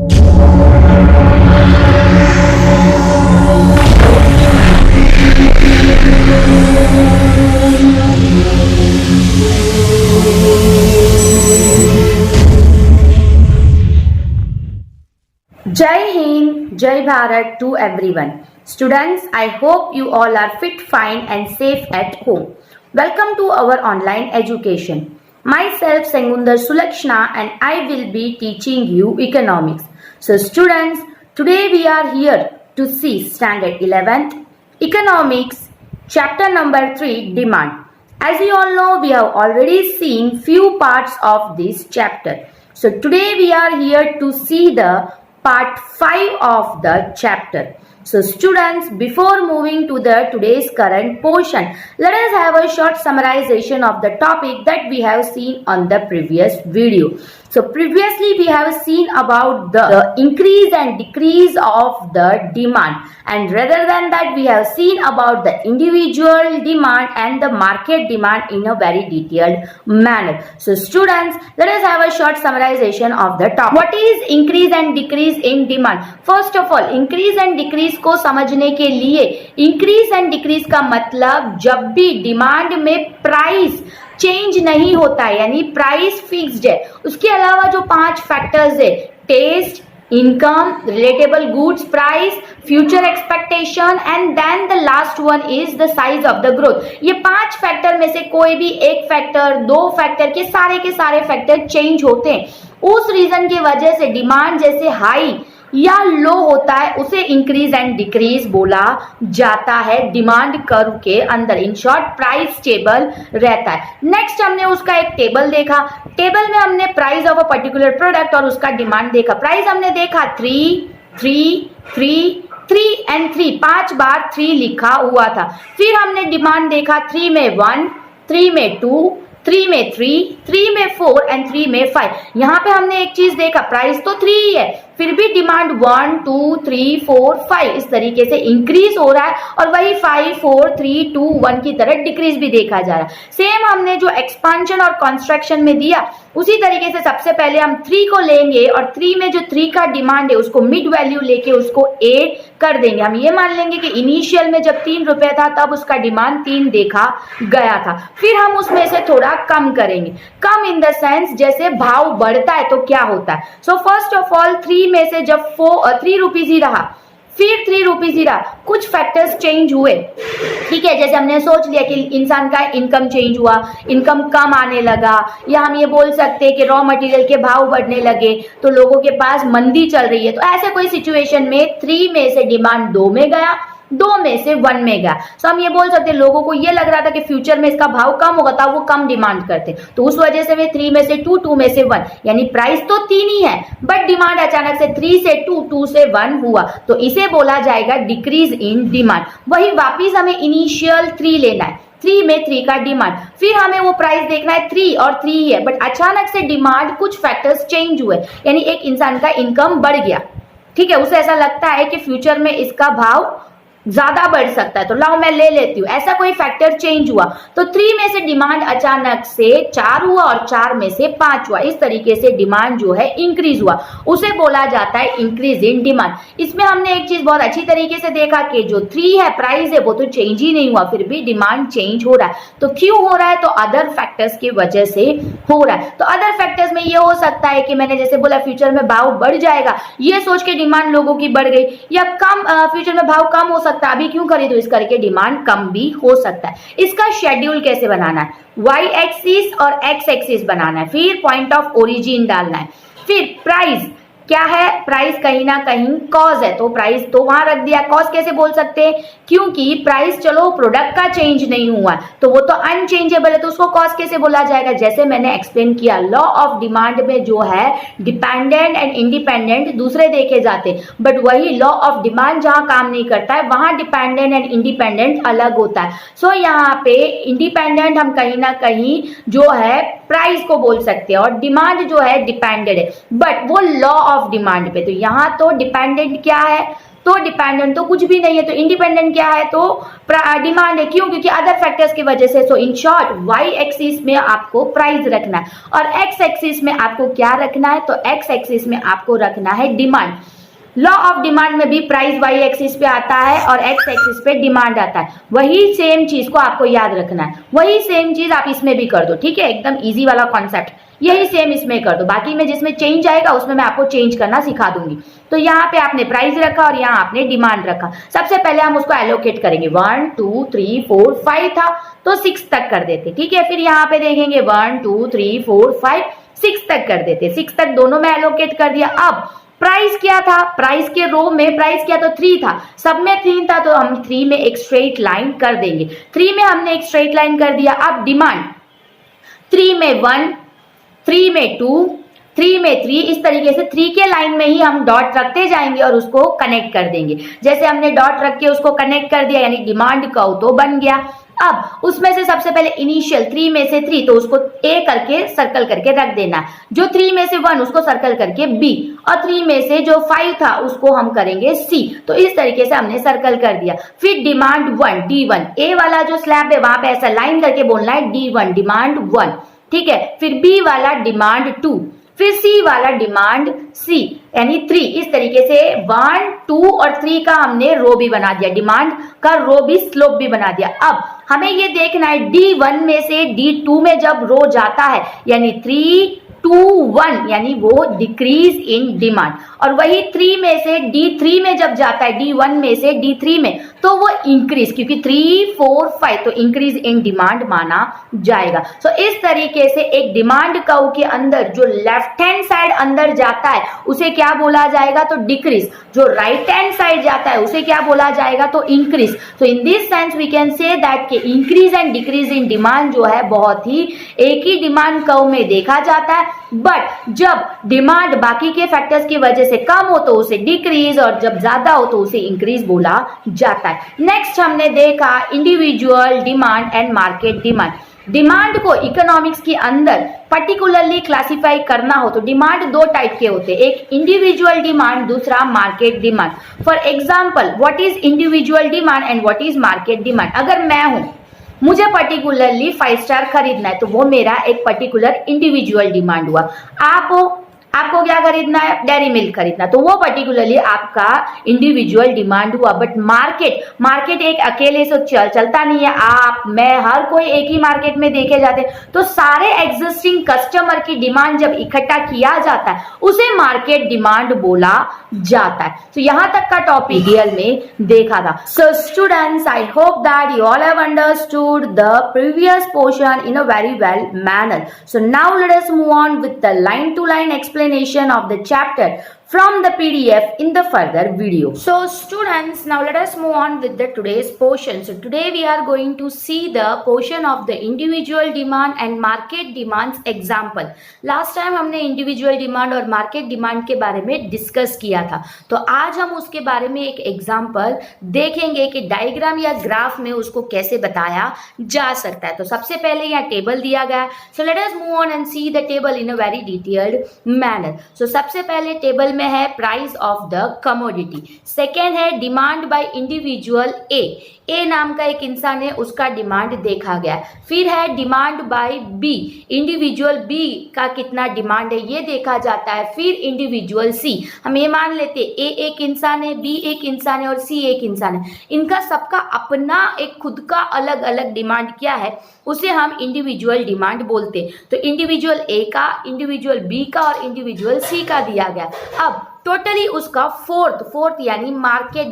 Jai Hind, Jai Bharat to everyone. Students, I hope you all are fit, fine and safe at home. Welcome to our online education. Myself Sengundar Sulakshna and I will be teaching you economics. So students, today we are here to see standard 11th economics chapter number 3 demand. As you all know, we have already seen few parts of this chapter. So today we are here to see the part 5 of the chapter. So students, before moving to the today's current portion, let us have a short summarization of the topic that we have seen on the previous video. So previously we have seen about the increase and decrease of the demand, and rather than that we have seen about the individual demand and the market demand in a very detailed manner. So students, let us have a short summarization of the topic. What is increase and decrease in demand? First of all, increase and decrease को समझने के लिए increase and decrease का मतलब जब भी demand में price change नहीं होता है, यानी प्राइस फिक्स्ड है, उसके अलावा जो 5 फैक्टर्स है, taste, income, relatable goods price, future expectation and then the last one is the size of the growth, ये 5 फैक्टर में से कोई भी एक फैक्टर, 2 फैक्टर के सारे फैक्टर चेंज होते हैं. उस रीजन की वजह से डिमांड जैसे हाई या लो होता है उसे इंक्रीज एंड डिक्रीज बोला जाता है डिमांड कर्व के अंदर. इन शॉर्ट प्राइस स्टेबल रहता है. नेक्स्ट हमने उसका एक टेबल देखा. टेबल में हमने price of a particular product और उसका डिमांड देखा. प्राइस हमने देखा 3 एंड 3, 5 बार 3 लिखा हुआ था. फिर हमने डिमांड देखा 3 में 1, 3 में 2, 3 में 3 में 4 एंड 3 में 5. यहाँ पे हमने एक चीज देखा, प्राइस तो 3 ही है, फिर भी डिमांड 1, 2, 3, 4, 5 इस तरीके से इंक्रीज हो रहा है और वही 5, 4, 3, 2, 1 की तरह डिक्रीज भी देखा जा रहा है. सेम हमने जो एक्सपांशन और कंस्ट्रक्शन में दिया उसी तरीके से सबसे पहले हम 3 को लेंगे और 3 में जो 3 का डिमांड है उसको मिड वैल्यू लेके उसको ऐड कर देंगे. हम ये मान लेंगे कि इनिशियल में जब 3 रुपए था तब उसका डिमांड 3 देखा गया था. फिर हम उसमें से थोड़ा कम करेंगे. कम इन द सेंस जैसे भाव बढ़ता है तो क्या होता है. सो फर्स्ट ऑफ ऑल 3 में से जब 3 रुपीज ही रहा, फिर 3 रुपीज ही रहा, कुछ फैक्टर्स चेंज हुए. ठीक है, जैसे हमने सोच लिया कि इंसान का इनकम चेंज हुआ, इनकम कम आने लगा, या हम ये बोल सकते हैं कि रॉ मटेरियल के भाव बढ़ने लगे तो लोगों के पास मंदी चल रही है. तो ऐसे कोई सिचुएशन में 3 में से डिमांड 2 में गया, 2 में से 1 में गया. सो हम ये बोल सकते हैं लोगों को ये लग रहा था कि फ्यूचर में इसका भाव कम होगा तो वो कम डिमांड करते, तो उस वजह से वे 3 में से 2, 2 में से 1, यानी प्राइस तो 3 ही है बट डिमांड अचानक से 3 से 2, 2 से 1 हुआ, तो इसे बोला जाएगा डिक्रीज इन डिमांड. वही वापिस हमें इनिशियल 3 लेना है, 3 में 3 का डिमांड, फिर हमें वो प्राइस देखना है 3 और 3 ही है बट अचानक से डिमांड कुछ फैक्टर्स चेंज हुए, यानी एक इंसान का इनकम बढ़ गया. ठीक है, उसे ऐसा लगता है कि फ्यूचर में इसका भाव ज्यादा बढ़ सकता है तो लाओ मैं ले लेती हूँ, ऐसा कोई फैक्टर चेंज हुआ तो 3 में से डिमांड अचानक से 4 हुआ और 4 में से 5 हुआ. इस तरीके से डिमांड जो है इंक्रीज हुआ, उसे बोला जाता है इंक्रीज इन डिमांड. इसमें हमने एक चीज बहुत अच्छी तरीके से देखा कि जो 3 है प्राइस है वो तो चेंज ही नहीं हुआ, फिर भी डिमांड चेंज हो रहा है. तो क्यों हो रहा है, तो अदर फैक्टर्स की वजह से हो रहा है. तो अदर फैक्टर्स में ये हो सकता है कि मैंने जैसे बोला फ्यूचर में भाव बढ़ जाएगा, ये सोच के डिमांड लोगों की बढ़ गई, या कम फ्यूचर में भाव कम हो सकता है, अभी क्यों खरीदो इस करके डिमांड कम भी हो सकता है. इसका शेड्यूल कैसे बनाना है, वाई एक्सिस और एक्स एक्सिस बनाना है, फिर पॉइंट ऑफ ओरिजिन डालना है, फिर प्राइस क्या है, प्राइस कहीं ना कहीं कॉज है तो प्राइस तो वहां रख दिया. कॉज कैसे बोल सकते हैं, क्योंकि प्राइस चलो प्रोडक्ट का चेंज नहीं हुआ तो वो तो अनचेंजेबल है, तो उसको कॉज कैसे बोला जाएगा, जैसे मैंने एक्सप्लेन किया लॉ ऑफ डिमांड में जो है डिपेंडेंट एंड इंडिपेंडेंट दूसरे देखे जाते, बट वही लॉ ऑफ डिमांड जहां काम नहीं करता है वहां डिपेंडेंट एंड इंडिपेंडेंट अलग होता है. सो यहाँ पे इंडिपेंडेंट हम कहीं ना कहीं जो है प्राइस को बोल सकते हैं और डिमांड जो है डिपेंडेंट है बट वो लॉ ऑफ डिमांड पे. तो यहाँ तो डिपेंडेंट क्या है, तो डिपेंडेंट तो कुछ भी नहीं है, तो इंडिपेंडेंट क्या है, तो डिमांड है। क्यों? क्योंकि अदर फैक्टर्स की वजह से। सो इन शॉर्ट वाई एक्सिस में आपको प्राइस रखना है और एक्स एक्सिस में आपको क्या रखना है, तो एक्स एक्सिस में आपको रखना है डिमांड। लॉ ऑफ डिमांड में भी प्राइस वाई एक्सिस पे आता है और एक्स एक्सिस पे डिमांड आता है। वही सेम चीज को आपको याद रखना है, वही सेम चीज आप इसमें भी कर दो, ठीक है, एकदम इजी वाला कॉन्सेप्ट यही सेम इसमें कर दो। बाकी में जिसमें चेंज आएगा उसमें मैं आपको चेंज करना सिखा दूंगी। तो यहाँ पे आपने प्राइस रखा और यहाँ आपने डिमांड रखा। सबसे पहले हम उसको एलोकेट करेंगे, 1 2 3 4 5 था तो 6 तक कर देते, ठीक है। फिर यहाँ पे देखेंगे 1 2 3 4 5 6 तक कर देते, 6 तक दोनों में एलोकेट कर दिया। अब प्राइस क्या था, प्राइस के रो में प्राइस क्या, तो 3 था, सब में 3 था, तो हम 3 में एक स्ट्रेट लाइन कर देंगे। 3 में हमने एक स्ट्रेट लाइन कर दिया। अब डिमांड 3 में 1, 3 में 2, 3 में 3, इस तरीके से 3 के लाइन में ही हम डॉट रखते जाएंगे और उसको कनेक्ट कर देंगे। जैसे हमने डॉट रख के उसको कनेक्ट कर दिया यानी डिमांड कर्व तो बन गया। अब उसमें से सबसे पहले इनिशियल 3 में से 3 तो उसको ए करके सर्कल करके रख देना, जो 3 में से 1 उसको सर्कल करके बी, और 3 में से जो 5 था उसको हम करेंगे सी। तो इस तरीके से हमने सर्कल कर दिया। फिर डिमांड 1 D1, ए वाला जो स्लैब है वहां पे ऐसा लाइन करके बोलना है D1 डिमांड 1, ठीक है। फिर बी वाला डिमांड 2, फिर सी वाला डिमांड सी यानी 3। इस तरीके से 1 2 और 3 का हमने रो भी बना दिया, डिमांड का रो भी स्लोप भी बना दिया। अब हमें ये देखना है D1 में से D2 में जब रो जाता है यानी 3 2 1 यानी वो डिक्रीज इन डिमांड, और वही 3 में से D3 में जब जाता है D1 में से D3 में तो वो इंक्रीज, क्योंकि 3 4 5 तो इंक्रीज इन डिमांड माना जाएगा। सो इस तरीके से एक डिमांड कर्व के अंदर जो लेफ्ट हैंड साइड अंदर जाता है उसे क्या बोला जाएगा, तो डिक्रीज। जो राइट हैंड साइड जाता है उसे क्या बोला जाएगा, तो increase. So in this sense we can say that के increase and decrease in demand जो है बहुत ही एक ही डिमांड कर्व में देखा जाता है, बट जब डिमांड बाकी के फैक्टर्स की वजह से कम हो तो उसे डिक्रीज और जब ज्यादा हो तो उसे इंक्रीज बोला जाता है। नेक्स्ट हमने देखा individual demand and market demand. Demand को इकोनॉमिक्स के अंदर पर्टिकुलरली क्लासिफाई करना हो तो डिमांड दो टाइप के होते हैं, एक इंडिविजुअल डिमांड, दूसरा market demand. For example what is individual demand and what is market demand. अगर मैं हूं, मुझे पर्टिकुलरली 5 स्टार खरीदना है तो वो मेरा एक पर्टिकुलर इंडिविजुअल डिमांड हुआ। आपको क्या खरीदना है, डेयरी मिल्क खरीदना, तो वो पर्टिकुलरली आपका इंडिविजुअल डिमांड हुआ। बट मार्केट एक अकेले से चलता नहीं है, आप मैं हर कोई एक ही मार्केट में देखे जाते हैं, तो सारे एग्जिस्टिंग कस्टमर की डिमांड जब इकट्ठा किया जाता है उसे मार्केट डिमांड बोला जाता है। तो यहां तक का टॉपिक रियल में देखा था। So students, I hope that you all have understood the previous portion in a very well manner. So now let us move on with the line to line explanation of the chapter from the PDF in the further video. So students, now let us move on with the today's portion. So today we are going to see the portion of the individual demand and market demands example. Last time हमने individual demand और market demand के बारे में discuss किया था, तो आज हम उसके बारे में एक एग्जाम्पल देखेंगे कि डायग्राम या ग्राफ में उसको कैसे बताया जा सकता है। तो सबसे पहले यहाँ टेबल दिया गया है, so let us move on and see the table in a very detailed manner. So सबसे पहले टेबल में है price of the commodity, second है डिमांड बाय इंडिविजुअल ए नाम का एक इंसान है, उसका डिमांड देखा गया। फिर है demand by B, individual B का कितना डिमांड है ये देखा जाता है। फिर इंडिविजुअल सी, हम ये मान लेते ए एक इंसान है, बी एक इंसान है और सी एक इंसान है, इनका सबका अपना एक खुद का अलग अलग डिमांड क्या है उसे हम इंडिविजुअल डिमांड बोलते। तो इंडिविजुअल ए का, इंडिविजुअल बी का और इंडिविजुअल सी का दिया गया। अब टोटली उसका फोर्थ यानी मार्केट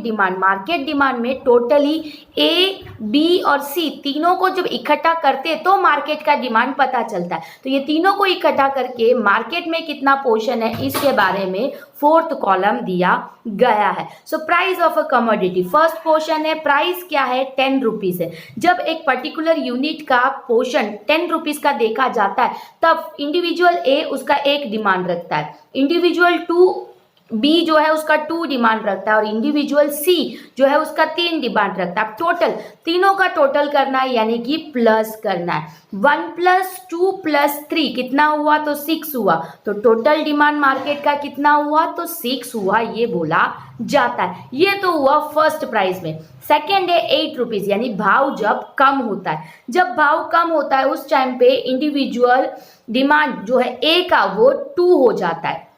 डिमांड में टोटली ए बी और सी तीनों को जब इकट्ठा करते तो मार्केट का डिमांड पता चलता है। तो ये तीनों को इकट्ठा करके मार्केट में कितना पोर्शन है इसके बारे में फोर्थ कॉलम दिया गया है। So price of a commodity, first portion है, प्राइस क्या है 10 रुपीज है। जब एक पर्टिकुलर यूनिट का पोर्शन 10 रुपीज का देखा जाता है तब इंडिविजुअल ए उसका एक डिमांड रखता है, इंडिविजुअल 2 बी जो है उसका 2 डिमांड रखता है और इंडिविजुअल सी जो है उसका 3 डिमांड रखता है। टोटल तीनों का टोटल करना है यानी कि प्लस करना है। 1 + 2 + 3 कितना हुआ तो 6 हुआ। तो टोटल डिमांड मार्केट का कितना हुआ तो 6 हुआ, ये बोला जाता है। ये तो हुआ फर्स्ट प्राइस में। सेकेंड है 8 रुपीज, यानी भाव जब कम होता है। जब भाव कम होता है उस टाइम पे इंडिविजुअल डिमांड जो है ए का वो 2 हो जाता है,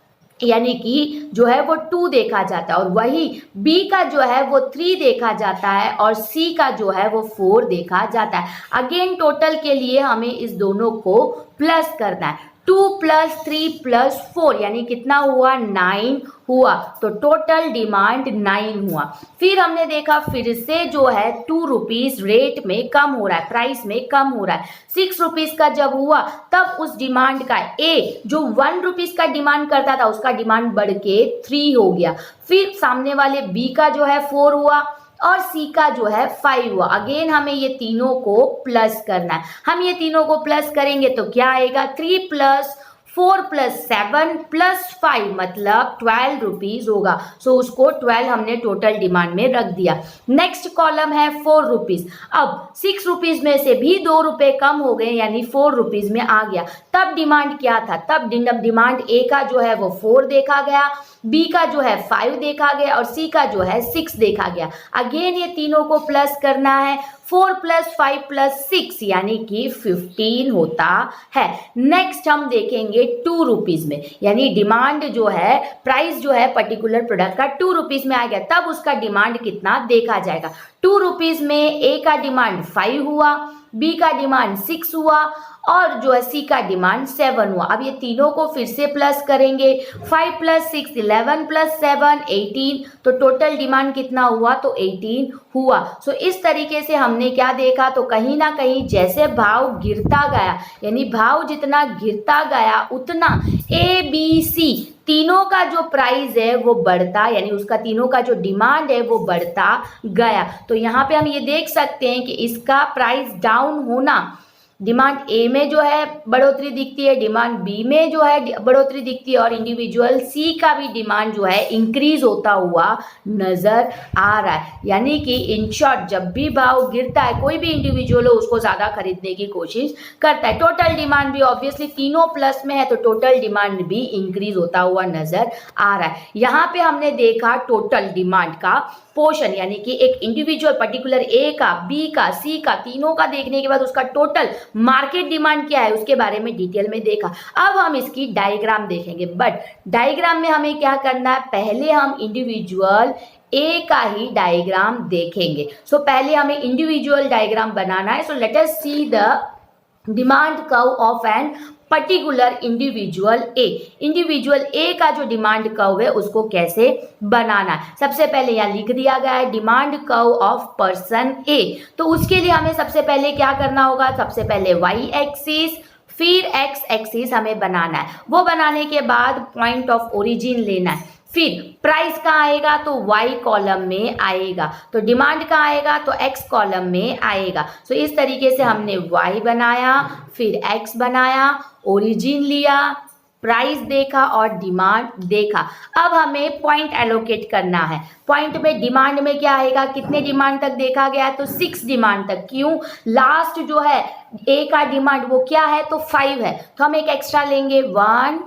यानी कि जो है वो 2 देखा जाता है, और वही बी का जो है वो 3 देखा जाता है और सी का जो है वो 4 देखा जाता है। अगेन टोटल के लिए हमें इस दोनों को प्लस करना है। 2 + 3 + 4 यानी कितना हुआ 9 हुआ। तो टोटल डिमांड 9 हुआ। फिर हमने देखा फिर से जो है 2 रुपीज रेट में कम हो रहा है, प्राइस में कम हो रहा है। 6 रुपीज का जब हुआ तब उस डिमांड का ए जो 1 रुपीज का डिमांड करता था उसका डिमांड बढ़ के 3 हो गया। फिर सामने वाले बी का जो है 4 हुआ और सी का जो है 5 हुआ। अगेन हमें ये तीनों को प्लस करना है। हम ये तीनों को प्लस करेंगे तो क्या आएगा 3 + 4 + 7 + 5 मतलब 12 रुपीज होगा। सो उसको 12 हमने टोटल डिमांड में रख दिया। नेक्स्ट कॉलम है 4 रुपीज। अब 6 रुपीज में से भी 2 रुपए कम हो गए यानी 4 रुपीज में आ गया। तब डिमांड क्या था, तब डिमांड ए का जो है वो 4 देखा गया, बी का जो है 5 देखा गया और सी का जो है 6 देखा गया। अगेन ये तीनों को प्लस करना है। 4 + 5 + 6 यानी कि 15 होता है। नेक्स्ट हम देखेंगे 2 रुपीज में, यानी डिमांड जो है प्राइस जो है पर्टिकुलर प्रोडक्ट का 2 रुपीज में आ गया, तब उसका डिमांड कितना देखा जाएगा। 2 रुपीज में ए का डिमांड 5 हुआ, बी का डिमांड 6 हुआ और जो है सी का डिमांड 7 हुआ। अब ये तीनों को फिर से प्लस करेंगे। 5 + 6 11 + 7 18, तो टोटल डिमांड कितना हुआ तो 18 हुआ। सो इस तरीके से हमने क्या देखा तो कहीं ना कहीं जैसे भाव गिरता गया, यानी भाव जितना गिरता गया उतना ए बी सी तीनों का जो प्राइस है वो बढ़ता, यानी उसका तीनों का जो डिमांड है वो बढ़ता गया। तो यहाँ पे हम ये देख सकते हैं कि इसका प्राइस डाउन होना, डिमांड ए में जो है बढ़ोतरी दिखती है, डिमांड बी में जो है बढ़ोतरी दिखती है और इंडिविजुअल सी का भी डिमांड जो है इंक्रीज होता हुआ नजर आ रहा है। यानी कि इन शॉर्ट जब भी भाव गिरता है कोई भी इंडिविजुअल हो उसको ज्यादा खरीदने की कोशिश करता है। टोटल डिमांड भी ऑब्वियसली तीनों प्लस में है तो टोटल डिमांड भी इंक्रीज होता हुआ नजर आ रहा है। यहाँ पे हमने देखा टोटल डिमांड का पोर्शन, यानी कि एक इंडिविजुअल पर्टिकुलर ए का, बी का, सी का, तीनों का देखने के बाद उसका टोटल मार्केट डिमांड क्या है उसके बारे में डिटेल में देखा। अब हम इसकी डायग्राम देखेंगे, बट डायग्राम में हमें क्या करना है, पहले हम इंडिविजुअल ए का ही डायग्राम देखेंगे। सो पहले हमें इंडिविजुअल डायग्राम बनाना है। So let us see the demand curve of an particular individual A. Individual A का जो डिमांड कर्व है उसको कैसे बनाना है, सबसे पहले यहाँ लिख दिया गया है डिमांड कर्व ऑफ पर्सन ए। तो उसके लिए हमें सबसे पहले क्या करना होगा, सबसे पहले वाई एक्सिस फिर एक्स एक्सिस हमें बनाना है। वो बनाने के बाद पॉइंट ऑफ ओरिजिन लेना है। फिर प्राइस कहाँ आएगा तो y कॉलम में आएगा, तो डिमांड कहाँ आएगा तो x कॉलम में आएगा। सो इस तरीके से हमने y बनाया, फिर x बनाया, ओरिजिन लिया, प्राइस देखा और डिमांड देखा। अब हमें पॉइंट एलोकेट करना है। पॉइंट में डिमांड में क्या आएगा, कितने डिमांड तक देखा गया है तो 6 डिमांड तक। क्यों, लास्ट जो है ए का डिमांड वो क्या है तो 5 है, तो हम एक एक्स्ट्रा लेंगे 1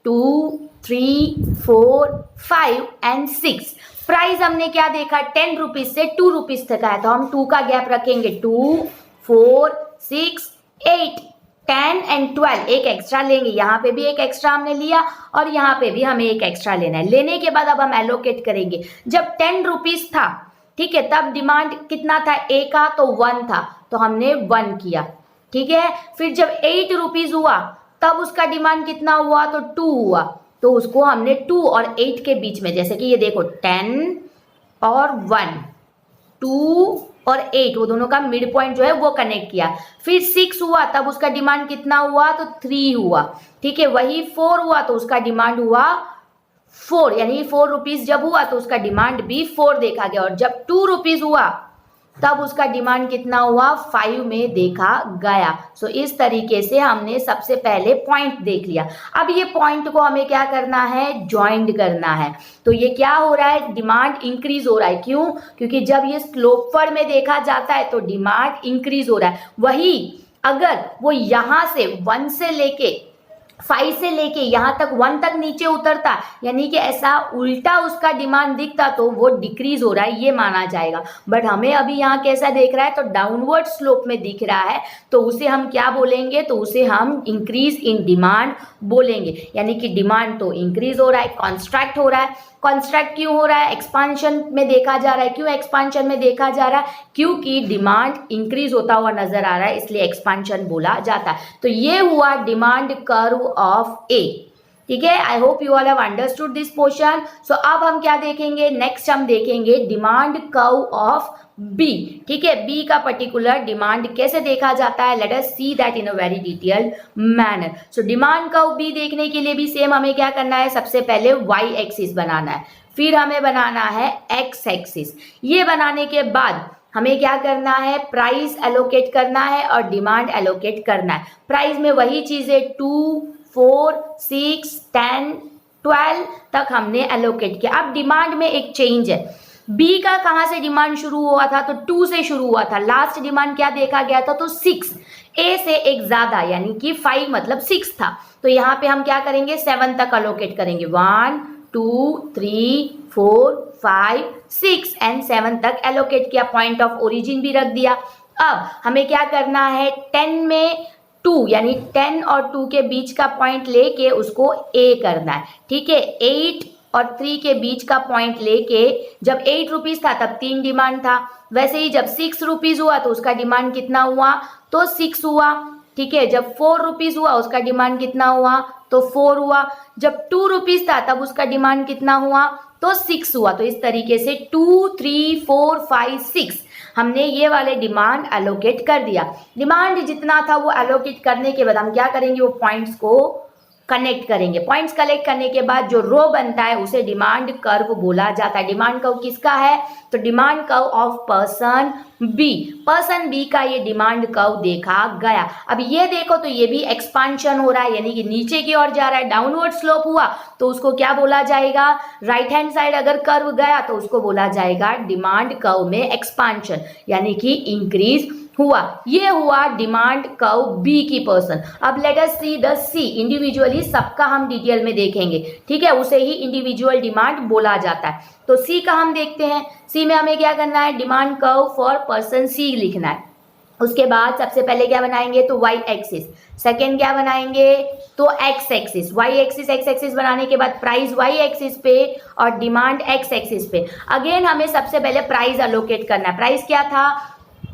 2 3 4 5 एंड 6। प्राइस हमने क्या देखा 10 रुपीज से 2 रुपीज तक आया, तो हम 2 का गैप रखेंगे, 2 4 6 8 10 एंड 12, एक एक्स्ट्रा लेंगे। यहाँ पे भी एक एक्स्ट्रा हमने लिया और यहाँ पे भी हमें एक एक्स्ट्रा लेना है। लेने के बाद अब हम एलोकेट करेंगे। जब 10 रुपीज था, ठीक है, तब डिमांड कितना था ए का तो 1 था, तो हमने 1 किया, ठीक है। फिर जब 8 रुपीज हुआ तब उसका डिमांड कितना हुआ तो 2 हुआ, तो उसको हमने 2 और 8 के बीच में, जैसे कि ये देखो 10 और 1, 2 और 8 वो दोनों का मिड पॉइंट जो है वो कनेक्ट किया। फिर 6 हुआ तब उसका डिमांड कितना हुआ तो 3 हुआ, ठीक है। वही 4 हुआ तो उसका डिमांड हुआ 4, यानी 4 रुपीज जब हुआ तो उसका डिमांड भी 4 देखा गया। और जब 2 रुपीज हुआ तब उसका डिमांड कितना हुआ 5 में देखा गया। सो इस तरीके से हमने सबसे पहले पॉइंट देख लिया। अब ये पॉइंट को हमें क्या करना है, ज्वाइंट करना है। तो ये क्या हो रहा है, डिमांड इंक्रीज हो रहा है। क्यों? क्योंकि जब ये स्लोपवर्ड में देखा जाता है तो डिमांड इंक्रीज हो रहा है। वही अगर वो यहां से 1 से लेके 5 से लेके यहाँ तक 1 तक नीचे उतरता, यानी कि ऐसा उल्टा उसका डिमांड दिखता, तो वो डिक्रीज हो रहा है, ये माना जाएगा। बट हमें अभी यहाँ कैसा देख रहा है, तो डाउनवर्ड स्लोप में दिख रहा है, तो उसे हम क्या बोलेंगे, तो उसे हम इंक्रीज इन डिमांड बोलेंगे। यानी कि डिमांड तो इंक्रीज हो रहा है, कॉन्स्ट्रैक्ट हो रहा है। कॉन्स्ट्रैक्ट क्यों हो रहा है, एक्सपांशन में देखा जा रहा है। क्यों एक्सपांशन में देखा जा रहा है, क्योंकि डिमांड इंक्रीज होता हुआ नजर आ रहा है, इसलिए एक्सपांशन बोला जाता है। तो ये हुआ डिमांड कर्व ऑफ ए। ठीक है, I hope you all have understood this portion. So अब हम क्या देखेंगे, नेक्स्ट हम देखेंगे डिमांड कर्व ऑफ बी। ठीक है, बी का पर्टिकुलर डिमांड कैसे देखा जाता है, let us see that in a very detailed manner. So demand curve B देखने के लिए भी सेम हमें क्या करना है, सबसे पहले वाई एक्सिस बनाना है, फिर हमें बनाना है एक्स एक्सिस। ये बनाने के बाद हमें क्या करना है, प्राइस एलोकेट करना है और डिमांड एलोकेट करना है। प्राइस में वही चीजें 2, 4, 6, 10, 12 तक हमने एलोकेट किया। अब डिमांड में एक चेंज है, बी का कहां से डिमांड शुरू हुआ था, तो 2 से शुरू हुआ था। लास्ट डिमांड क्या देखा गया था, तो 6। ए से एक ज्यादा यानी कि 5 मतलब 6 था, तो यहाँ पे हम क्या करेंगे, 7 तक अलोकेट करेंगे। 1, 2, 3, 4, 5, 6 एंड 7 तक एलोकेट किया। पॉइंट ऑफ ओरिजिन भी रख दिया। अब हमें क्या करना है, 10 में 2 यानी 10 और 2 के बीच का पॉइंट लेके उसको ए करना है। ठीक है, 8 और 3 के बीच का पॉइंट लेके, जब 8 रुपीज था तब 3 डिमांड था, वैसे ही जब 6 रुपीज हुआ तो उसका डिमांड कितना हुआ, तो 6 हुआ। ठीक है, जब 4 रुपीज हुआ उसका डिमांड कितना हुआ, तो 4 हुआ। जब 2 रुपीज था तब उसका डिमांड कितना हुआ, तो 6 हुआ। तो इस तरीके से 2, 3, 4, 5, 6 हमने ये वाले डिमांड एलोकेट कर दिया। डिमांड जितना था वो एलोकेट करने के बाद हम क्या करेंगे, वो पॉइंट्स को कनेक्ट करेंगे। पॉइंट्स कलेक्ट करने के बाद जो रो बनता है उसे डिमांड कर्व बोला जाता है। डिमांड कर्व किसका है, तो demand curve of person B. Person B का ये डिमांड कर्व देखा गया। अब ये देखो तो ये भी एक्सपांशन हो रहा है, यानी कि नीचे की ओर जा रहा है, डाउनवर्ड स्लोप हुआ तो उसको क्या बोला जाएगा, राइट हैंड साइड अगर कर्व गया तो उसको बोला जाएगा डिमांड कर्व में एक्सपांशन, यानी कि इंक्रीज हुआ। ये हुआ डिमांड कर्व बी की पर्सन। अब let us see the C, individually सबका हम डिटेल में देखेंगे। ठीक है, उसे ही इंडिविजुअल डिमांड बोला जाता है। तो सी का हम देखते हैं। सी में हमें क्या करना है, डिमांड कर्व फॉर पर्सन सी लिखना है। उसके बाद सबसे पहले क्या बनाएंगे, तो वाई एक्सिस। सेकेंड क्या बनाएंगे, तो X axis. Y axis X axis बनाने के बाद प्राइस वाई एक्सिस पे और डिमांड एक्स एक्सिस पे। अगेन हमें सबसे पहले प्राइस अलोकेट करना है। प्राइस क्या था,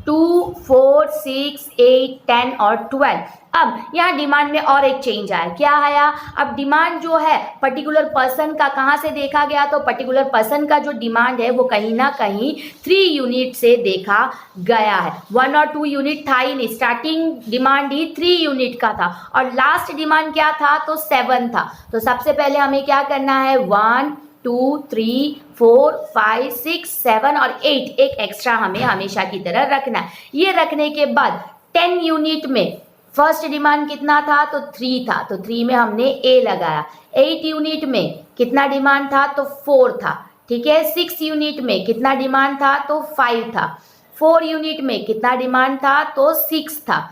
2, 4, 6, 8, 10 और 12। अब यहाँ डिमांड में और एक चेंज आया। क्या आया, अब डिमांड जो है पर्टिकुलर पर्सन का कहाँ से देखा गया, तो पर्टिकुलर पर्सन का जो डिमांड है वो कहीं ना कहीं 3 यूनिट से देखा गया है। 1 और 2 यूनिट था ही नहीं, स्टार्टिंग डिमांड ही 3 यूनिट का था और लास्ट डिमांड क्या था, तो 7 था। तो सबसे पहले हमें क्या करना है, 1, 2, 3, 4, 5, 6, 7 और 8 एक एक्स्ट्रा हमें हमेशा की तरह रखना है। ये रखने के बाद 10 यूनिट में फर्स्ट डिमांड कितना था, तो 3 था, तो 3 में हमने ए लगाया। 8 यूनिट में कितना डिमांड था, तो 4 था। ठीक है, 6 यूनिट में कितना डिमांड था, तो 5 था। 4 यूनिट में कितना डिमांड था, तो 6 था।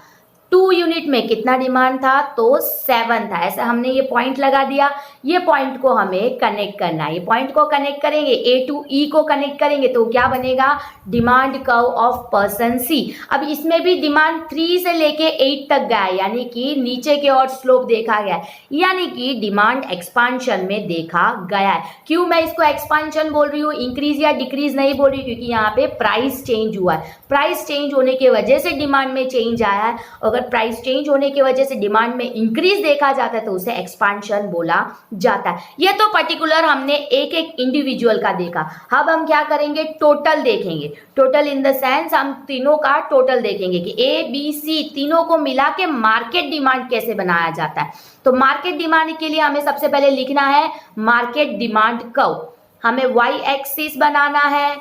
2 यूनिट में कितना डिमांड था, तो 7 था। ऐसा हमने ये पॉइंट लगा दिया। ये पॉइंट को हमें कनेक्ट करना है। ये पॉइंट को कनेक्ट करेंगे, ए टू ई को कनेक्ट करेंगे तो क्या बनेगा, डिमांड कर्व ऑफ पर्सन सी। अब इसमें भी डिमांड 3 से लेके 8 तक गया है, यानी कि नीचे की ओर स्लोप देखा गया है, यानी कि डिमांड एक्सपांशन में देखा गया है। क्यों मैं इसको एक्सपांशन बोल रही हूँ, इंक्रीज या डिक्रीज नहीं बोल रही, क्योंकि यहाँ पे प्राइस चेंज हुआ है। प्राइस चेंज होने की वजह से डिमांड में चेंज आया है। अगर प्राइस चेंज होने की वजह से डिमांड में इंक्रीज देखा जाता है तो उसे एक्सपांशन बोला जाता है। ये तो पर्टिकुलर हमने एक एक इंडिविजुअल का देखा। अब हम क्या करेंगे, टोटल देखेंगे। टोटल इन द सेंस हम तीनों का टोटल देखेंगे कि ए बी सी तीनों को मिला के मार्केट डिमांड कैसे बनाया जाता है। तो मार्केट डिमांड के लिए हमें सबसे पहले लिखना है मार्केट डिमांड कर्व। हमें वाई एक्सिस बनाना है,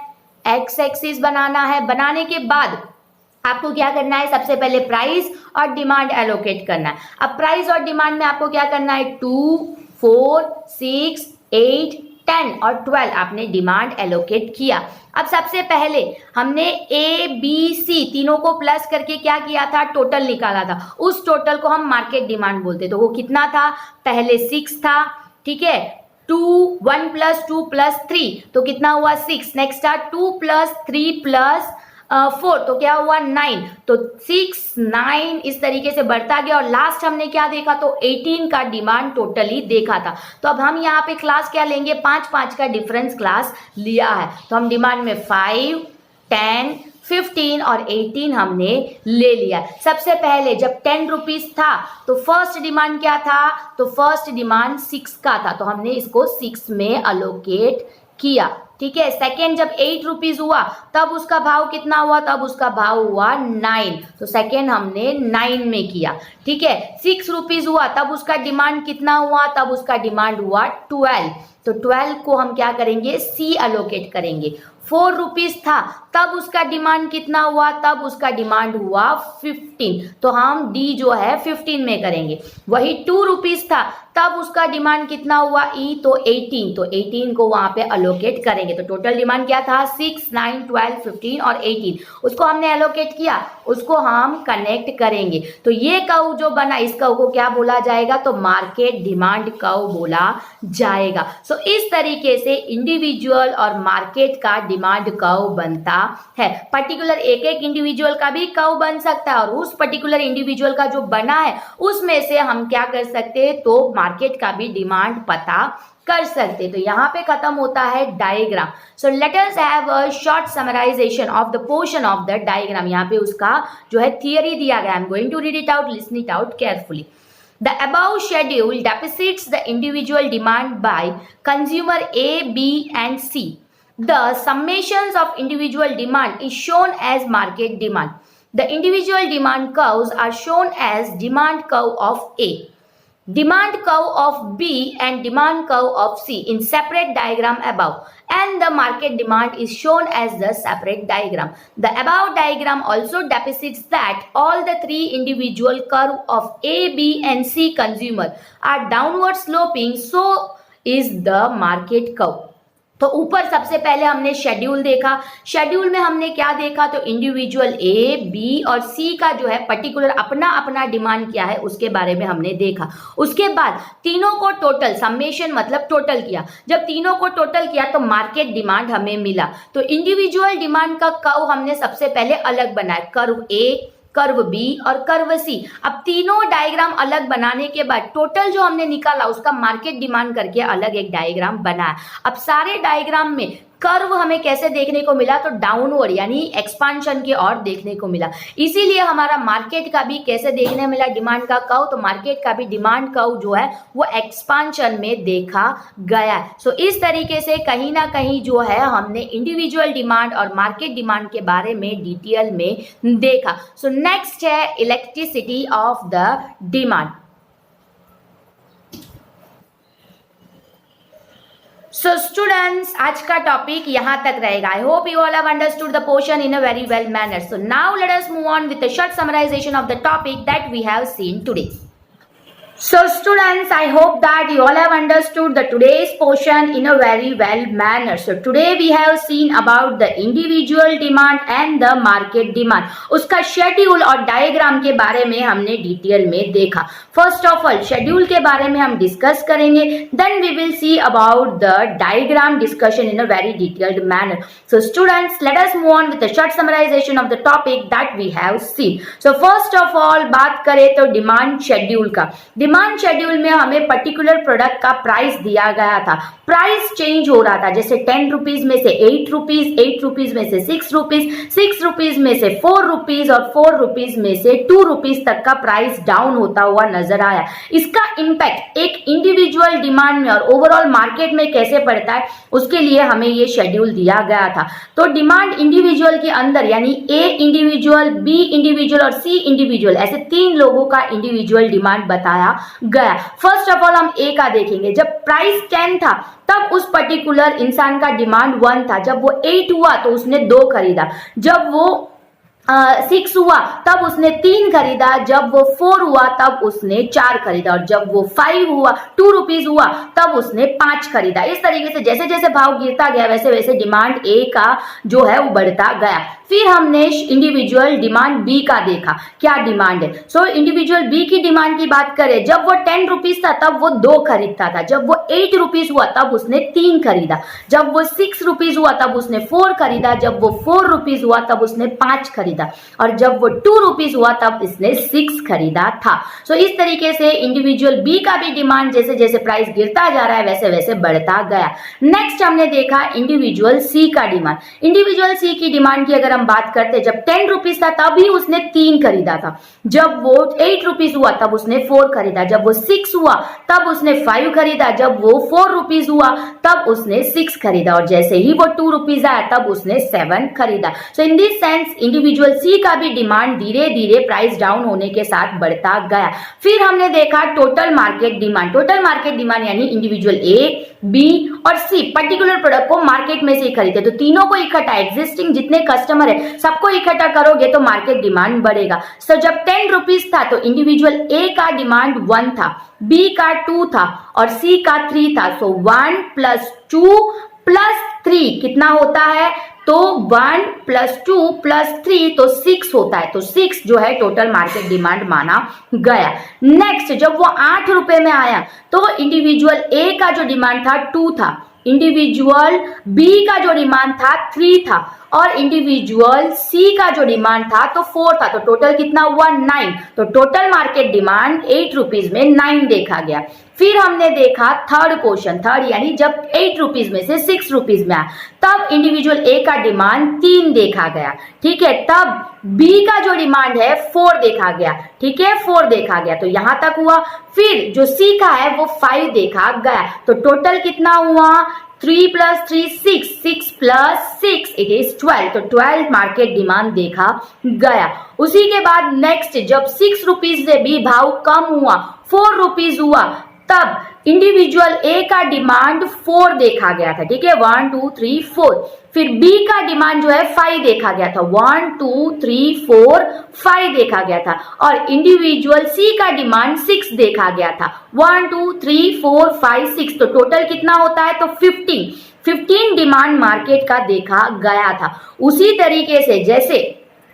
एक्स एक्सिस बनाना है। बनाने के बाद आपको क्या करना है, सबसे पहले प्राइस और डिमांड एलोकेट करना है। अब प्राइस और डिमांड में आपको क्या करना है, 2, 4, 6, 8, 10 और 12 आपने डिमांड एलोकेट किया। अब सबसे पहले हमने ए बी सी तीनों को प्लस करके क्या किया था, टोटल निकाला था। उस टोटल को हम मार्केट डिमांड बोलते। तो वो कितना था, पहले 6 था, ठीक है, 1 + 2 + 3 तो कितना हुआ 6। नेक्स्ट था 2 + 3 + 4 तो क्या हुआ 9। तो 6, 9 इस तरीके से बढ़ता गया और लास्ट हमने क्या देखा, तो 18 का डिमांड टोटली देखा था। तो अब हम यहाँ पे क्लास क्या लेंगे, 5 का डिफरेंस क्लास लिया है। तो हम डिमांड में 5, 10, 15 और 18 हमने ले लिया। सबसे पहले जब 10 रुपीज था तो फर्स्ट डिमांड क्या था, तो फर्स्ट डिमांड 6 का था, तो हमने इसको 6 में अलोकेट किया, ठीक है। सेकेंड जब 8 रुपीज हुआ तब उसका भाव कितना हुआ, तब उसका भाव हुआ 9, तो सेकेंड हमने 9 में किया, ठीक है। 6 रुपीज हुआ तब उसका डिमांड कितना हुआ, तब उसका डिमांड हुआ 12, तो 12 को हम क्या करेंगे, सी अलोकेट करेंगे। 4 रुपीज था तब उसका डिमांड कितना हुआ, तब उसका डिमांड हुआ 15, तो हम डी जो है 15 में करेंगे। वही 2 रुपीज था तब उसका डिमांड कितना हुआ, ई, तो 18, तो 18 को वहां पे अलोकेट करेंगे। तो टोटल डिमांड क्या था, 6, 9, 12, 15 और 18, उसको हमने एलोकेट किया, उसको हम कनेक्ट करेंगे। तो ये कर्व जो बना, इस कर्व को क्या बोला जाएगा, तो मार्केट डिमांड कर्व बोला जाएगा। सो इस तरीके से इंडिविजुअल और मार्केट का डिमांड कर्व बनता है। पर्टिकुलर एक एक इंडिविजुअल का भी कर्व बन सकता है और उस पर्टिकुलर इंडिविजुअल का जो बना है उसमें से हम क्या कर सकते हैं, तो मार्केट का भी डिमांड पता कर सकते। तो यहाँ पे खत्म होता है diagram. So let us have a short summarisation of the portion of the diagram. यहाँ पे उसका जो है थियरी दिया गया। I am going to read it out, listen it out carefully. The above schedule deposits the individual demand by consumer A, B and C. The summations of individual demand is shown as market demand. The individual demand curves are shown as demand curve of A, demand curve of B and demand curve of C in separate diagram above, and the market demand is shown as the separate diagram. The above diagram also demonstrates that all the three individual curve of A, B and C consumer are downward sloping, so is the market curve. तो ऊपर सबसे पहले हमने schedule देखा। Schedule में हमने क्या देखा, तो इंडिविजुअल ए, बी और सी का जो है पर्टिकुलर अपना अपना डिमांड क्या है उसके बारे में हमने देखा। उसके बाद तीनों को टोटल, समेशन मतलब टोटल किया। जब तीनों को टोटल किया तो मार्केट डिमांड हमें मिला। तो इंडिविजुअल डिमांड का कर्व हमने सबसे पहले अलग बनाया, कर्व ए, कर्व बी और कर्व सी। अब तीनों डायग्राम अलग बनाने के बाद टोटल जो हमने निकाला उसका मार्केट डिमांड करके अलग एक डायग्राम बनाया। अब सारे डायग्राम में कर्व हमें कैसे देखने को मिला, तो डाउनवर्ड यानी एक्सपांशन की ओर देखने को मिला। इसीलिए हमारा मार्केट का भी कैसे देखने मिला, डिमांड का कर्व, तो मार्केट का भी डिमांड कर्व जो है वो एक्सपांशन में देखा गया। सो इस तरीके से कहीं ना कहीं जो है हमने इंडिविजुअल डिमांड और मार्केट डिमांड के बारे में डिटेल में देखा। सो नेक्स्ट है electricity of the demand. So students, आज का टॉपिक यहाँ तक रहेगा। I hope you all have understood the portion in a very well manner. So now let us move on with a short summarisation of the topic that we have seen today. So students, I hope that you all have understood the today's portion in a very well manner. So today we have seen about the individual demand and the market demand. उसका schedule और diagram के बारे में हमने detail में देखा. First of all schedule के बारे में हम डिस्कस करेंगे, then we will see about the diagram discussion in a very detailed manner. So students, let us move on with the short summarisation of the topic that we have seen. So first of all बात करें तो demand schedule का. Demand schedule में हमें particular product का price दिया गया था. प्राइस चेंज हो रहा था, जैसे 10 रुपीज में से 8 रुपीज, 8 रुपीज में से 6 रुपीज, 6 रुपीज में से 4 रुपीज और 4 रुपीज में से 2 रुपीज तक का प्राइस डाउन होता हुआ नजर आया. इसका इंपैक्ट एक इंडिविजुअल डिमांड में और ओवरऑल मार्केट में कैसे पड़ता है उसके लिए हमें ये शेड्यूल दिया गया था. तो डिमांड इंडिविजुअल के अंदर यानी ए इंडिविजुअल, बी इंडिविजुअल और सी इंडिविजुअल, ऐसे 3 लोगों का इंडिविजुअल डिमांड बताया गया। फर्स्ट ऑफ ऑल हम ए का देखेंगे। जब प्राइस 10 था तब उस पर्टिकुलर इंसान का डिमांड 1 था। जब वो 8 हुआ तो उसने 2 खरीदा। जब वो 6 हुआ तब उसने 3 खरीदा। जब वो 4 हुआ तब उसने 4 खरीदा। और जब वो 5 हुआ 2 रुपीज हुआ तब उसने 5 खरीदा। इस तरीके से जैसे जैसे भाव गिरता गया वैसे वैसे डिमांड ए का जो है वो बढ़ता गया। फिर हमने इंडिविजुअल डिमांड बी का देखा, क्या डिमांड है। सो इंडिविजुअल बी की डिमांड की बात करें, जब वो 10 रुपीज था तब वो 2 खरीदता था। जब वो 8 रुपीज हुआ तब उसने 3 खरीदा। जब वो 6 रुपीज हुआ तब उसने 4 खरीदा। जब वो 4 रुपीज हुआ तब उसने 5 खरीदा। और जब वो 2 रुपीज हुआ तब इसने 6 खरीदा था। सो इस तरीके से इंडिविजुअल बी का भी डिमांड जैसे जैसे प्राइस गिरता जा रहा है वैसे वैसे बढ़ता गया। नेक्स्ट हमने देखा इंडिविजुअल सी का डिमांड। इंडिविजुअल सी की डिमांड की अगर हम बात करते, जब 10 रुपीज था तभी उसने 3 खरीदा था। जब वो 8 रुपीज हुआ तब उसने 4 खरीदा। जब वो 6 हुआ तब उसने 5 खरीदा। जब वो 4 रुपीज हुआ तब उसने 6 खरीदा। और जैसे ही वो 2 रुपीज आया तब उसने 7 खरीदा। सो इन दिस सेंस इंडिविजुअल सी का भी डिमांड धीरे धीरे प्राइस डाउन होने के साथ बढ़ता गया। फिर हमने देखा total market demand. Total market demand यानी इंडिविजुअल ए, बी और सी पर्टिकुलर प्रोडक्ट को मार्केट में से ही खरीदते, तो तीनों को इकट्ठा, एग्जिस्टिंग जितने कस्टमर है सबको इकट्ठा करोगे तो मार्केट डिमांड बढ़ेगा। सो जब 10 रुपीज था तो इंडिविजुअल ए का डिमांड 1 था, बी का 2 था और सी का 3 था। सो 1 + 2 + 3 कितना होता है, तो 1 + 2 + 3 तो 6 होता है। तो 6 जो है टोटल मार्केट डिमांड माना गया। नेक्स्ट जब वो 8 रुपए में आया तो इंडिविजुअल ए का जो डिमांड था 2 था, इंडिविजुअल बी का जो डिमांड था 3 था और इंडिविजुअल सी का जो डिमांड था तो 4 था। तो टोटल कितना हुआ, 9। तो टोटल मार्केट डिमांड 8 रुपीज में 9 देखा गया। फिर हमने देखा थर्ड क्वेश्चन, थर्ड यानी जब 8 रुपीज में से 6 रुपीज में आया तब इंडिविजुअल ए का डिमांड 3 देखा गया। ठीक है, तब बी का जो डिमांड है 4 देखा गया। ठीक है, 4 देखा गया, तो यहां तक हुआ। फिर जो सी का है वो 5 देखा गया। तो टोटल कितना हुआ, 3 + 3 6, 6 + 6 इट इज 12। तो 12 मार्केट डिमांड देखा गया। उसी के बाद नेक्स्ट जब 6 रुपीज से भी भाव कम हुआ, 4 रुपीज हुआ, तब इंडिविजुअल ए का डिमांड 4 देखा गया था। ठीक है, 1 2 3 4। फिर बी का डिमांड जो है 5 देखा गया था, 1 2 3 4 5 देखा गया था। और इंडिविजुअल सी का डिमांड 6 देखा गया था, 1 2 3 4 5 6। तो टोटल कितना होता है, तो 15 डिमांड मार्केट का देखा गया था। उसी तरीके से जैसे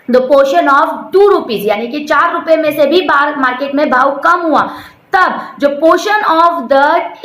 द पोर्शन ऑफ 2 रुपीज यानी कि 4 रुपए में से भी मार्केट में भाव कम हुआ, तब जो पोर्शन ऑफ द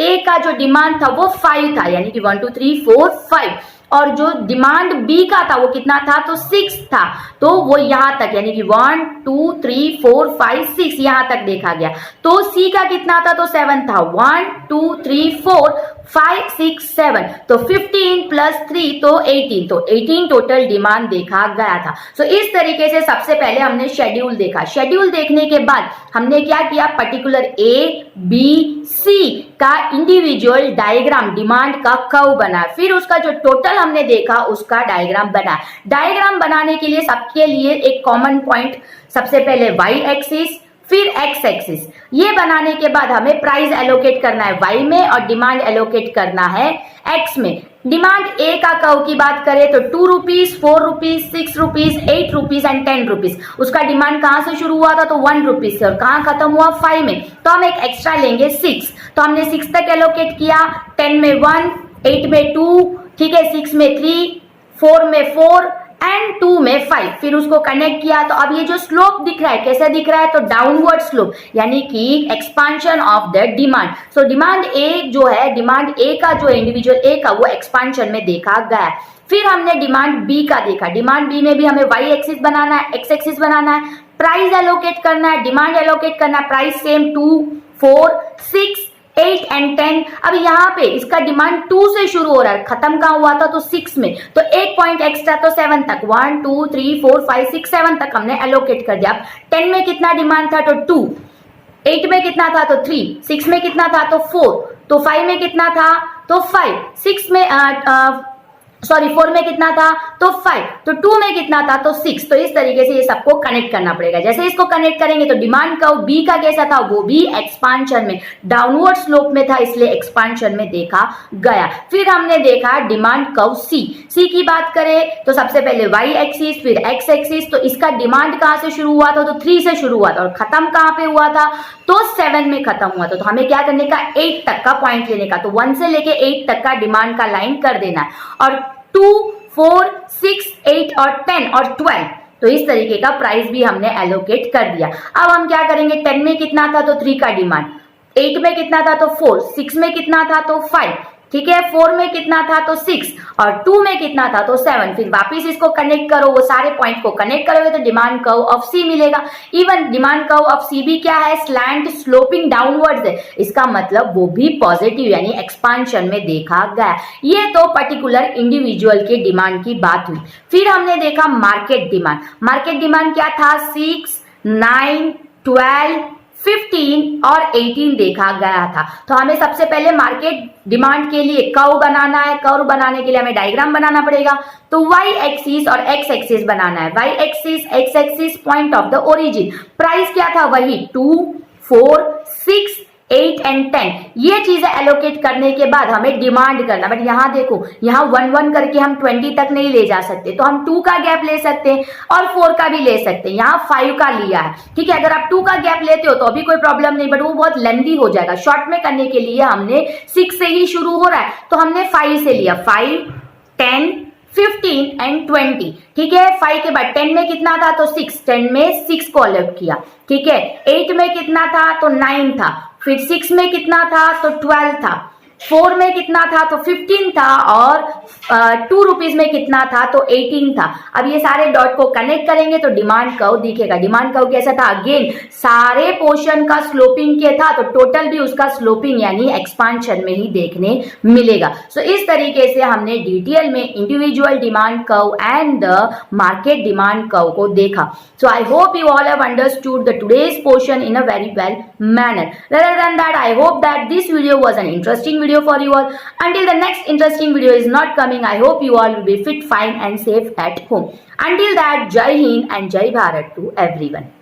ए का जो डिमांड था वो 5 था, यानी कि 1 2 3 4 5। और जो डिमांड बी का था वो कितना था, तो 6 था। तो वो यहां तक यानी कि 1 2 3 4 5 6 यहां तक देखा गया। तो सी का कितना था, तो 7 था, 1 2 3 4 5 6 7। तो 15 + 3 तो 18। तो 18 टोटल डिमांड देखा गया था। सो इस तरीके से सबसे पहले हमने शेड्यूल देखा। शेड्यूल देखने के बाद हमने क्या किया, पर्टिकुलर ए बी सी का इंडिविजुअल डायग्राम डिमांड का कर्व बना। फिर उसका जो टोटल हमने देखा उसका डायग्राम बना। डायग्राम बनाने के लिए सबके लिए एक कॉमन पॉइंट, सबसे पहले वाई एक्सिस फिर एक्स एक्सिस। ये बनाने के बाद हमें प्राइस एलोकेट करना है वाई में और डिमांड एलोकेट करना है एक्स में। डिमांड ए का कर्व की बात करें तो 2 rupees 4 rupees 6 rupees 8 rupees and 10 rupees. उसका डिमांड कहां से शुरू हुआ था, तो 1 रुपीज से, और कहां खत्म हुआ, 5 में। तो हम एक एक्स्ट्रा लेंगे 6। तो हमने 6 तक एलोकेट किया, 10 में 1, 8 में 2, ठीक है, 6 में 3, 4 में 4 एंड 2 में 5। फिर उसको कनेक्ट किया तो अब ये जो स्लोप दिख रहा है कैसे दिख रहा है, तो डाउनवर्ड स्लोप यानी कि expansion of the demand. So demand A जो है, डिमांड ए का जो है इंडिविजुअल ए का, वो एक्सपांशन में देखा गया। फिर हमने डिमांड बी का देखा। डिमांड बी में भी हमें वाई एक्सिस बनाना है, एक्स एक्सिस बनाना है, प्राइस एलोकेट करना है, डिमांड एलोकेट करना है। Price same 2 4 6 8 and 10। अब यहाँ पे इसका डिमांड 2 से शुरू हो रहा है, खत्म कहाँ हुआ था, तो 6 में। तो एक पॉइंट एक्स्ट्रा, तो 7 तक, 1 2 3 4 5 6 7 तक हमने एलोकेट कर दिया। 10 में कितना डिमांड था, तो 2, 8 में कितना था, तो 3, 6 में कितना था, तो 4, तो 5 में कितना था, तो 5, 6 में सॉरी 4 में कितना था तो 5, तो 2 में कितना था तो 6। तो इस तरीके से ये सबको कनेक्ट करना पड़ेगा। जैसे इसको कनेक्ट करेंगे तो डिमांड कर्व बी का कैसा था, वो भी एक्सपांशन में डाउनवर्ड स्लोप में था, इसलिए एक्सपांशन में देखा गया। फिर हमने देखा डिमांड कर्व सी की बात करें तो सबसे पहले वाई एक्सिस फिर एक्स एक्सिस। तो इसका डिमांड कहां से शुरू हुआ था तो 3 से शुरू हुआ था और खत्म कहां पे हुआ था तो 7 में खत्म हुआ था। तो हमें क्या करने का 8 तक का पॉइंट लेने का, तो 1 से लेके 8 तक का डिमांड का लाइन कर देना है और 2, 4, 6, 8 और 10 और 12, तो इस तरीके का प्राइस भी हमने एलोकेट कर दिया। अब हम क्या करेंगे, 10 में कितना था तो 3 का डिमांड, 8 में कितना था तो 4, 6 में कितना था तो 5, ठीक है, 4 में कितना था तो 6 और 2 में कितना था तो 7। फिर वापिस इसको कनेक्ट करो, वो सारे पॉइंट को कनेक्ट करोगे तो डिमांड कर्व ऑफ सी मिलेगा। इवन डिमांड कर्व ऑफ सी भी क्या है, स्लैंट स्लोपिंग डाउनवर्ड्स है, इसका मतलब वो भी पॉजिटिव यानी एक्सपांशन में देखा गया। ये तो पर्टिकुलर इंडिविजुअल के डिमांड की बात हुई। फिर हमने देखा मार्केट डिमांड। मार्केट डिमांड क्या था, 6, 9, 12, 15 और 18 देखा गया था। तो हमें सबसे पहले मार्केट डिमांड के लिए कर्व बनाना है। कर्व बनाने के लिए हमें डायग्राम बनाना पड़ेगा। तो वाई एक्सिस और एक्स एक्सिस बनाना है। Y axis, X axis point of the origin, price क्या था वही 2, 4, 6, 8 एंड 10। ये चीजें एलोकेट करने के बाद हमें डिमांड करना, बट यहाँ देखो यहाँ 1, 1 करके हम 20 तक नहीं ले जा सकते, तो हम 2 का गैप ले सकते हैं और 4 का भी ले सकते हैं। यहाँ 5 का लिया है, ठीक है। अगर आप 2 का गैप लेते हो तो अभी कोई प्रॉब्लम नहीं, बट वो बहुत लेंथी हो जाएगा। शॉर्ट में करने के लिए हमने 6 से ही शुरू हो रहा है, तो हमने 5 से लिया, 5, 10, 15 एंड 20, ठीक है। 5 के बाद 10 में कितना था तो 6, 10 में 6 को अलग किया, ठीक है। 8 में कितना था तो 9 था, फिर 6 में कितना था तो 12 था, 4 में कितना था तो 15 था और 2 रुपीज में कितना था तो 18 था। अब ये सारे डॉट को कनेक्ट करेंगे तो डिमांड कर्व दिखेगा। डिमांड कर्व कैसा था, अगेन सारे पोर्शन का स्लोपिंग के था, तो टोटल भी उसका स्लोपिंग यानी एक्सपांशन में ही देखने मिलेगा। सो इस तरीके से हमने डिटेल में individual demand curve and the market demand curve को देखा। So I hope you all have understood the today's portion in a very well manner. Rather than that, I hope that this video was an interesting video for you all. Until the next interesting video is not coming, I hope you all will be fit, fine and safe at home. Until that, Jai Hind and Jai Bharat to everyone.